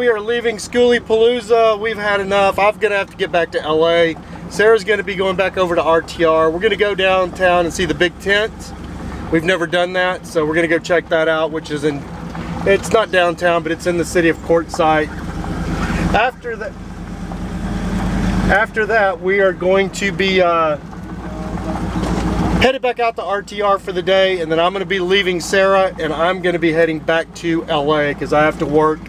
we are leaving Skoolie Palooza. We've had enough. I'm gonna have to get back to LA. Sarah's gonna be going back over to RTR. We're gonna go downtown and see the big tent. We've never done that, so we're gonna go check that out, which is in, it's not downtown, but it's in the city of Quartzsite. After that, we are going to be headed back out to RTR for the day, and then I'm going to be leaving Sarah, and I'm going to be heading back to LA because I have to work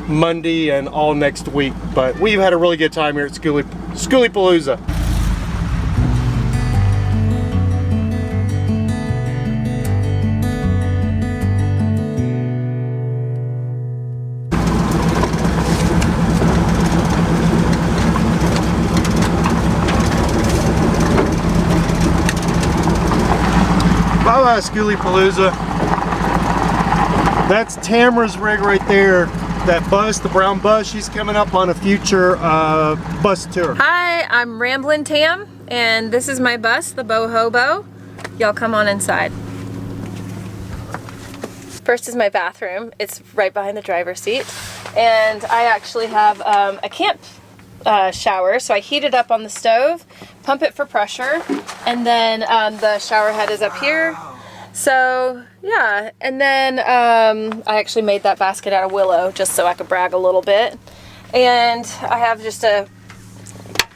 Monday and all next week. But we've had a really good time here at Skoolie Palooza. Bye-bye, Skoolie Palooza. That's Tamara's rig right there. That bus, the brown bus, she's coming up on a future bus tour. Hi, I'm Ramblin Tam, and this is my bus, the Bo Hobo. Y'all come on inside. First is my bathroom. It's right behind the driver's seat. And I actually have a camp shower, so I heat it up on the stove, pump it for pressure, and then the shower head is up here. So yeah, and then I actually made that basket out of willow just so I could brag a little bit. And I have just a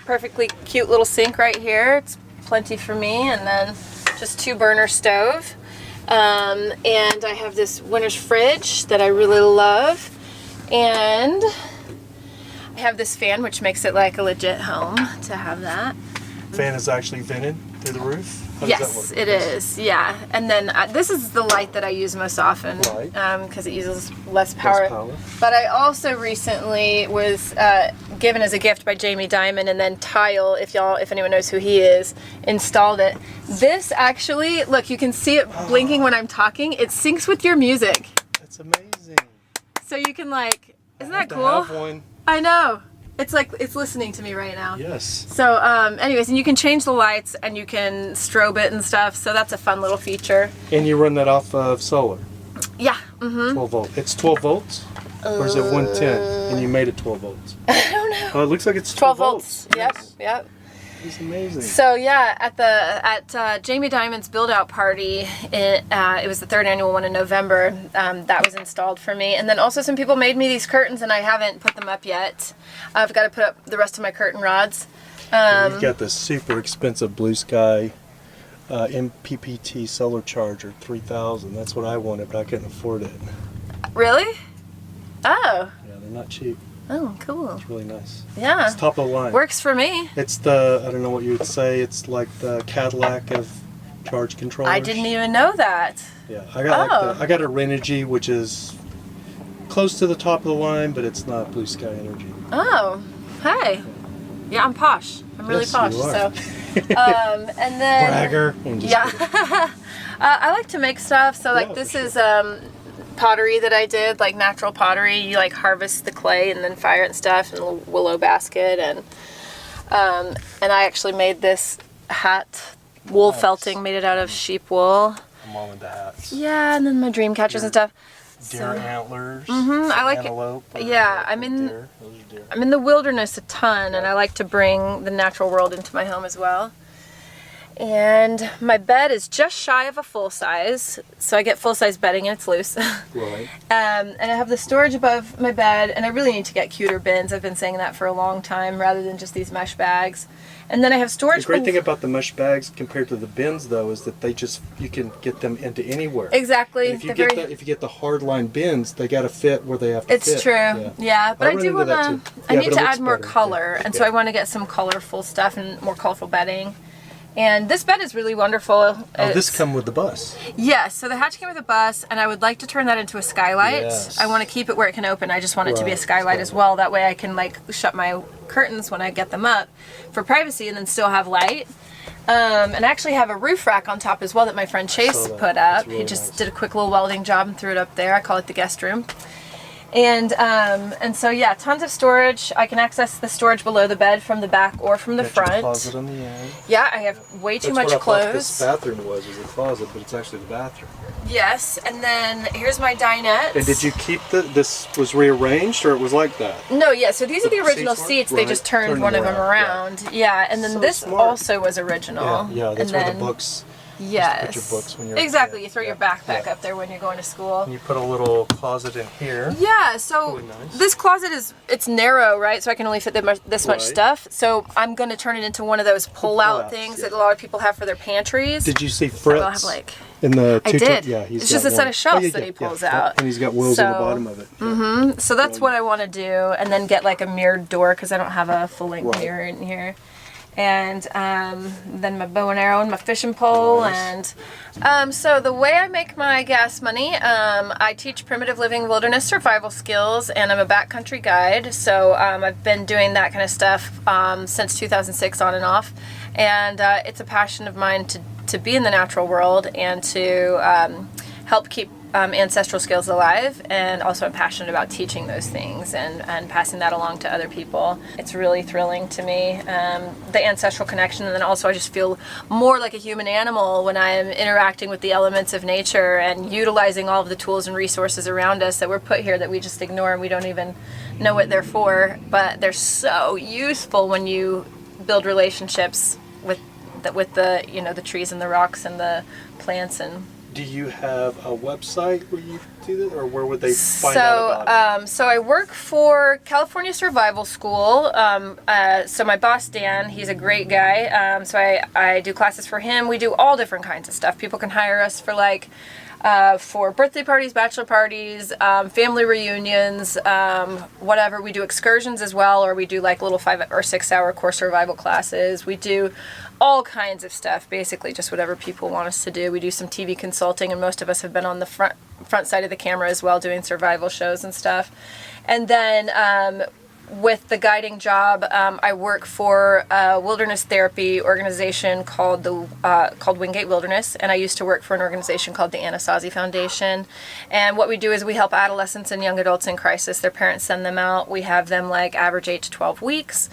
perfectly cute little sink right here. It's plenty for me, and then just 2-burner stove. And I have this winter's fridge that I really love, and I have this fan, which makes it like a legit home to have that. Fan is actually vented through the roof? Yes, it is. Yeah, and then this is the light that I use most often because it uses less power. But I also recently was given as a gift by Jamie Dimon, and then Tile, if anyone knows who he is, installed it. This actually, look, you can see it blinking when I'm talking. It syncs with your music. That's amazing. So you can like, isn't that cool? I have one. I know. It's like, it's listening to me right now. Yes. So anyways, and you can change the lights and you can strobe it and stuff. So that's a fun little feature. And you run that off of solar? Yeah. Mm-hmm. 12 volt. It's 12 volts? Or is it 110 and you made it 12 volts? I don't know. Oh, it looks like it's 12 volts. Yep. Yes. Yep. It's amazing. So yeah, at Jamie Dimon's build out party, it was the 3rd annual one in November. That was installed for me, and then also some people made me these curtains, and I haven't put them up yet. I've got to put up the rest of my curtain rods. You've got this super expensive Blue Sky MPPT solar charger, 3000. That's what I wanted, but I couldn't afford it. Really? Oh. Yeah, they're not cheap. Oh, cool. It's really nice. Yeah. It's top of the line. Works for me. It's the, I don't know what you would say, it's like the Cadillac of charge controllers. I didn't even know that. Yeah, I got I got a Renogy, which is close to the top of the line, but it's not Blue Sky Energy. Oh, hey. Yeah, I'm posh. I'm really posh. You are. So, and then bragger. Yeah. I like to make stuff. So like this is pottery that I did, like natural pottery. You like harvest the clay and then fire it and stuff in a little willow basket, and I actually made this hat, wool felting, made it out of sheep wool. I'm all into hats. Yeah, and then my dream catchers and stuff. Deer antlers. I like antelope, it. Yeah, I'm in the wilderness a ton, and I like to bring the natural world into my home as well. And my bed is just shy of a full size, so I get full size bedding and it's loose. Right. And I have the storage above my bed, and I really need to get cuter bins. I've been saying that for a long time, rather than just these mesh bags. And then I have storage. The great thing about the mesh bags compared to the bins, though, is that you can get them into anywhere. Exactly. And if you get the hardline bins, they got to fit where they have to fit. It's true. Yeah, but I do want to. I need to add more color, and so I want to get some colorful stuff and more colorful bedding. And this bed is really wonderful. Oh, this come with the bus. Yes, so the hatch came with a bus, and I would like to turn that into a skylight. Yes. I want to keep it where it can open. I just want it to be a skylight as well. That way I can like shut my curtains when I get them up for privacy and then still have light. And I actually have a roof rack on top as well that my friend Chase put up. He just did a quick little welding job and threw it up there. I call it the guest room. And so yeah, tons of storage. I can access the storage below the bed from the back or from the front. Your closet on the end. Yeah, I have way too much That's what I thought clothes. this bathroom was a closet, but it's actually the bathroom. Yes, and then here's my dinette. And did you keep this was rearranged, or it was like that? No, yeah, so these are the original seats. They Right. just turned Turned one of them them around. Yeah, and then So this smart. also was original. Yeah, that's and where then, the books. Yes. Put your books when you're exactly. You throw your backpack Yeah. up there when you're going to school. And you put a little closet in here. Yeah, so Really nice. this closet it's narrow, right? So I can only fit this much Right. stuff. So I'm going to turn it into one of those pull-out Pullouts, things yeah. that a lot of people have for their pantries. Did you see So Fritz I'll have like in the I two did. Yeah, he's It's just got a set one. of shelves yeah, that he yeah, pulls yeah. out. And he's got wheels on the So- bottom of it. So that's what I want to do, and then get like a mirrored door because I don't have a full-length Right. mirror in here. And then my bow and arrow and my fishing pole. Nice. And so the way I make my gas money, I teach primitive living wilderness survival skills, and I'm a backcountry guide. So I've been doing that kind of stuff since 2006 on and off. And it's a passion of mine to be in the natural world and to help keep ancestral skills alive, and also I'm passionate about teaching those things and passing that along to other people. It's really thrilling to me, the ancestral connection, and then also I just feel more like a human animal when I am interacting with the elements of nature and utilizing all of the tools and resources around us that we're put here that we just ignore and we don't even know what they're for, but they're so useful when you build relationships with the the trees and the rocks and the plants. And Do you have a website where you do that, or where would they find out about it? So I work for California Survival School. So my boss, Dan, he's a great guy. So I do classes for him. We do all different kinds of stuff. People can hire us for for birthday parties, bachelor parties, family reunions, whatever. We do excursions as well, or we do like little 5 or 6 hour core survival classes. We do all kinds of stuff, basically just whatever people want us to do. We do some TV consulting, and most of us have been on the front side of the camera as well, doing survival shows and stuff. And then with the guiding job, I work for a wilderness therapy organization called Wingate Wilderness, and I used to work for an organization called the Anasazi Foundation. And what we do is we help adolescents and young adults in crisis. Their parents send them out. We have them average 8 to 12 weeks.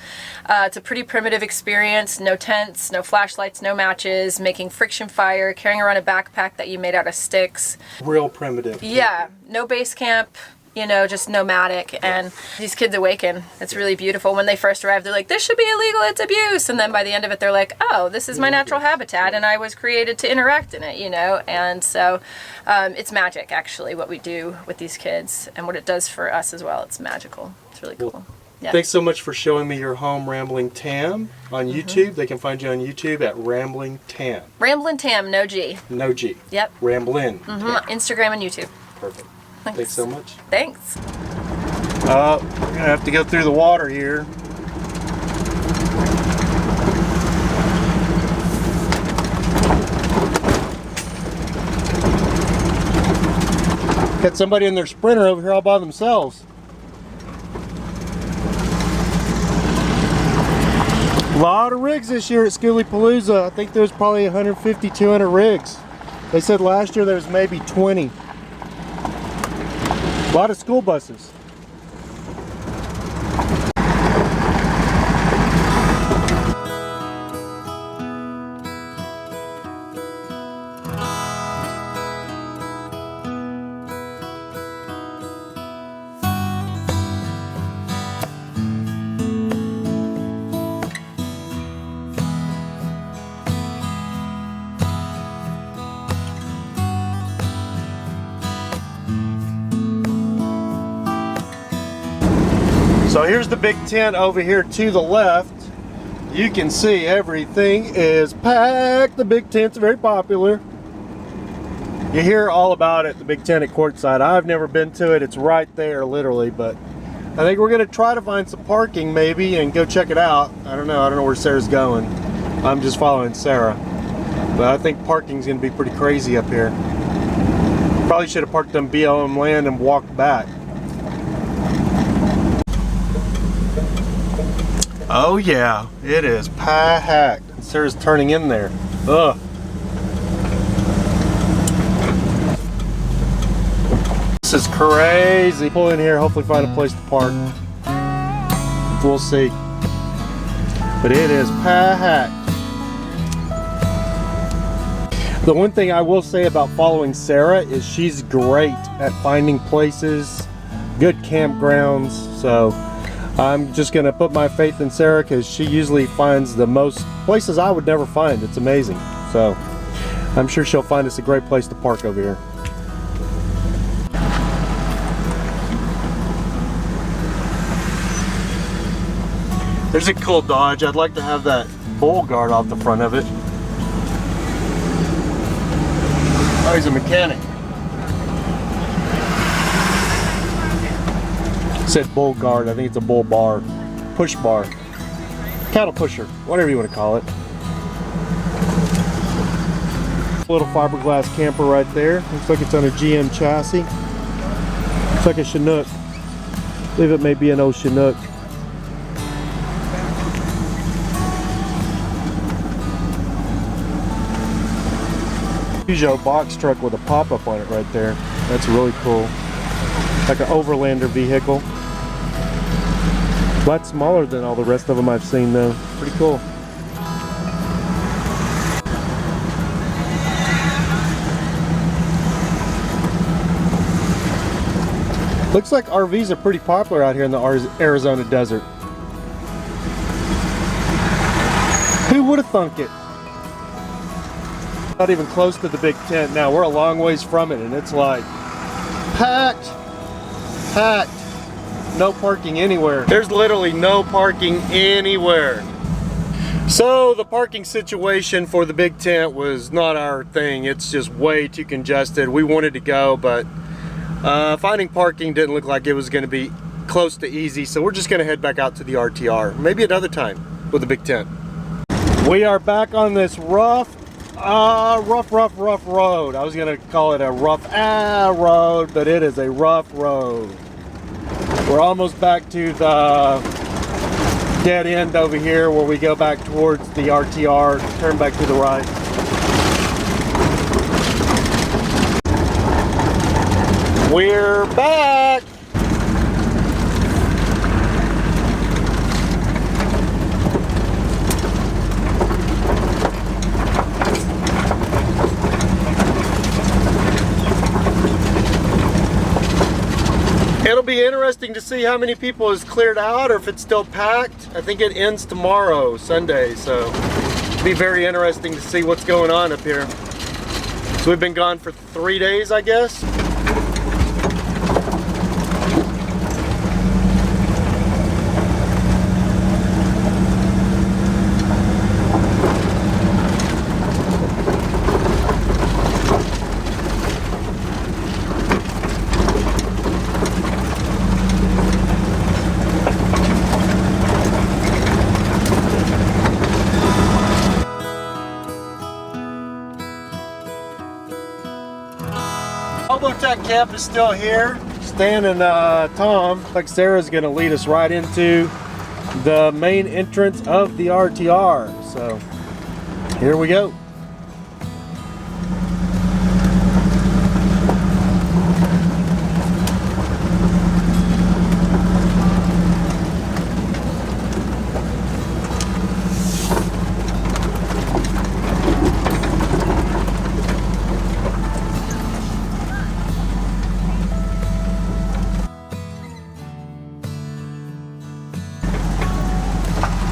It's a pretty primitive experience. No tents, no flashlights, no matches, making friction fire, carrying around a backpack that you made out of sticks. Real primitive. Yeah, no base camp. Just nomadic, and these kids awaken. It's really beautiful. When they first arrive, they're like, this should be illegal, it's abuse. And then by the end of it, they're like, oh, this is my natural habitat, and I was created to interact in it, And so it's magic, actually, what we do with these kids and what it does for us as well. It's magical. It's really cool. Yeah. Thanks so much for showing me your home, Ramblin Tam, on YouTube. They can find you on YouTube at Ramblin Tam. Ramblin Tam, no G. No G. Yep. Ramblin. Instagram and YouTube. Perfect. Thanks so much. Thanks. We're gonna have to go through the water here. Got somebody in their Sprinter over here all by themselves. A lot of rigs this year at Skoolie Palooza. I think there's probably 150, 200 rigs. They said last year there was maybe 20. A lot of school buses. So here's the big tent over here to the left. You can see everything is packed. The big tent's very popular. You hear all about it, the big tent at Quartzsite. I've never been to it. It's right there, literally, but I think we're gonna try to find some parking maybe and go check it out. I don't know where Sarah's going. I'm just following Sarah. But I think parking's gonna be pretty crazy up here. Probably should have parked on BLM land and walked back. Oh yeah, it is packed. Sarah's turning in there. Ugh. This is crazy. Pull in here, hopefully find a place to park. We'll see. But it is packed. The one thing I will say about following Sarah is she's great at finding places, good campgrounds. So I'm just gonna put my faith in Sarah because she usually finds the most places I would never find. It's amazing. So I'm sure she'll find us a great place to park over here. There's a cool Dodge. I'd like to have that bowl guard off the front of it. Oh, he's a mechanic. It said bull guard. I think it's a bull bar. Push bar. Cattle pusher. Whatever you want to call it. Little fiberglass camper right there. Looks like it's on a GM chassis. Looks like a Chinook. I believe it may be an old Chinook. Peugeot box truck with a pop-up on it right there. That's really cool. Like an overlander vehicle. A lot smaller than all the rest of them I've seen though. Pretty cool. Looks like RVs are pretty popular out here in the Arizona desert. Who would have thunk it? Not even close to the big tent now. We're a long ways from it and it's like packed. No parking anywhere. There's literally no parking anywhere. So the parking situation for the big tent was not our thing. It's just way too congested. We wanted to go, but finding parking didn't look like it was going to be close to easy. So we're just going to head back out to the RTR. Maybe another time with the big tent. We are back on this rough road. I was gonna call it a rough road, but it is a rough road. We're almost back to the dead end over here where we go back towards the RTR, turn back to the right. We're back! It'll be interesting to see how many people is cleared out or if it's still packed. I think it ends tomorrow, Sunday, so it'll be very interesting to see what's going on up here. So we've been gone for 3 days, I guess. Tech Camp is still here. Stan and Tom, like Sarah's gonna lead us right into the main entrance of the RTR. So here we go.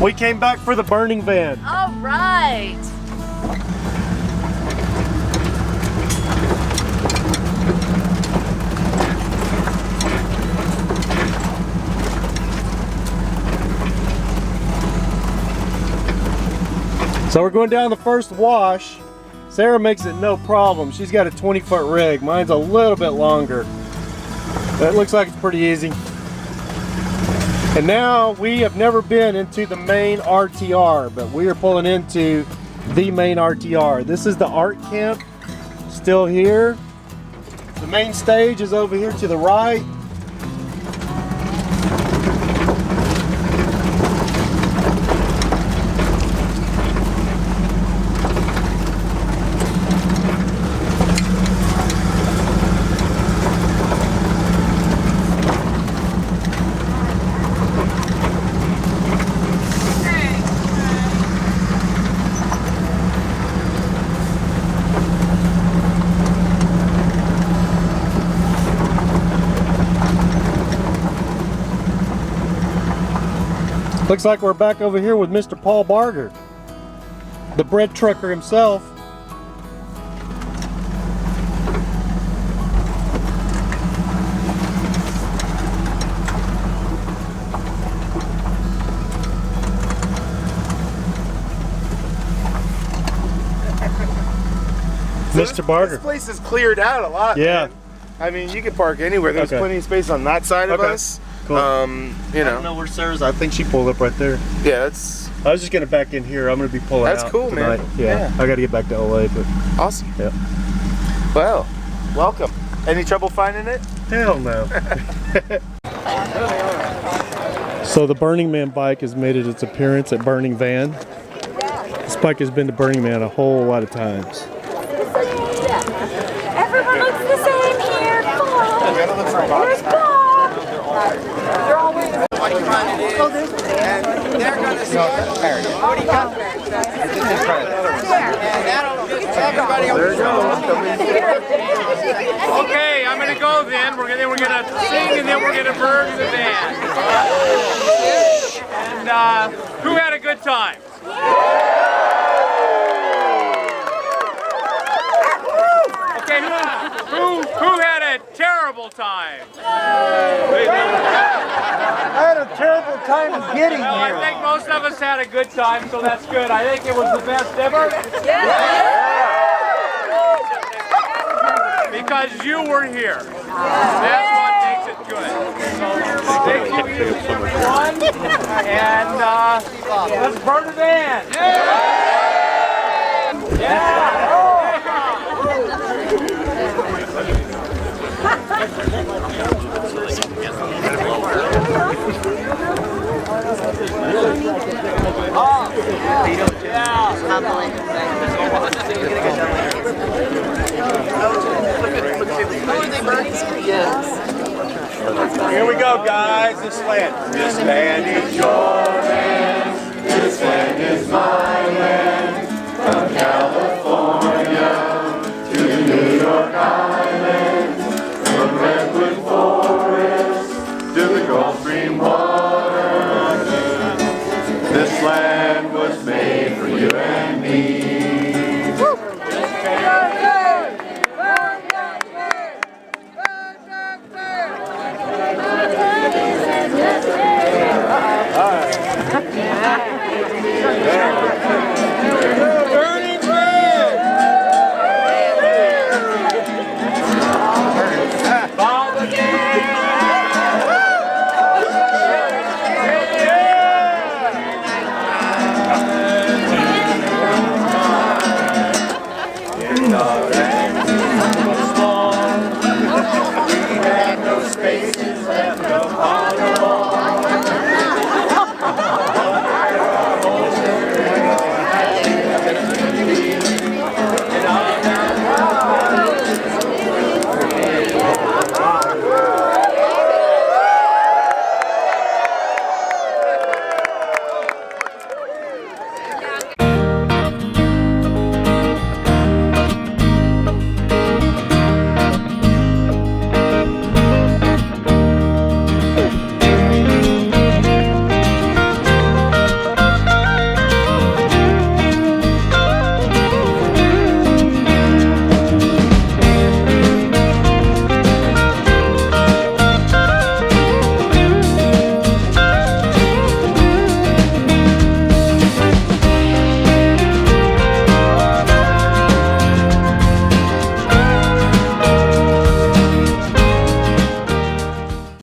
We came back for the burning van. All right. So we're going down the first wash. Sarah makes it no problem. She's got a 20-foot rig. Mine's a little bit longer. That looks like it's pretty easy. And now we have never been into the main RTR, but we are pulling into the main RTR. This is the art camp, still here. The main stage is over here to the right. Looks like we're back over here with Mr. Paul Barger, the bread trucker himself. Mr. Barger. This place is cleared out a lot. Yeah. Man. I mean, you can park anywhere. There's Okay. plenty of space on that side of Okay. us. Cool. You I know. don't know where Sarah's. I think she pulled up right there. Yeah, that's I was just gonna back in here. I'm gonna be pulling That's out cool, man. tonight. Yeah. I gotta get back to LA, but awesome. yeah. Well, welcome. Any trouble finding it? Hell no. So the Burning Man bike has made its appearance at Burning Van. This bike has been to Burning Man a whole lot of times. Everyone looks the same here. Come on. Where's Bob? They're all wearing the same. Oh, there's the band. And they're going to see what do you got there? Everybody There it goes. Okay, I'm gonna go then. We're gonna sing and then we're gonna burn the band. And who had a good time? Okay, who had a terrible time? I had a terrible time getting Well, I here. think most of us had a good time, so that's good. I think it was the best ever. Because you were here. That's what makes it good. So, thank you everyone. And let's burn the band. Here we go, guys. This land. This land is your land. This land is my land. From California to New York Island. From Redwood Forest to the Gulf Stream water. This land was made for you and me.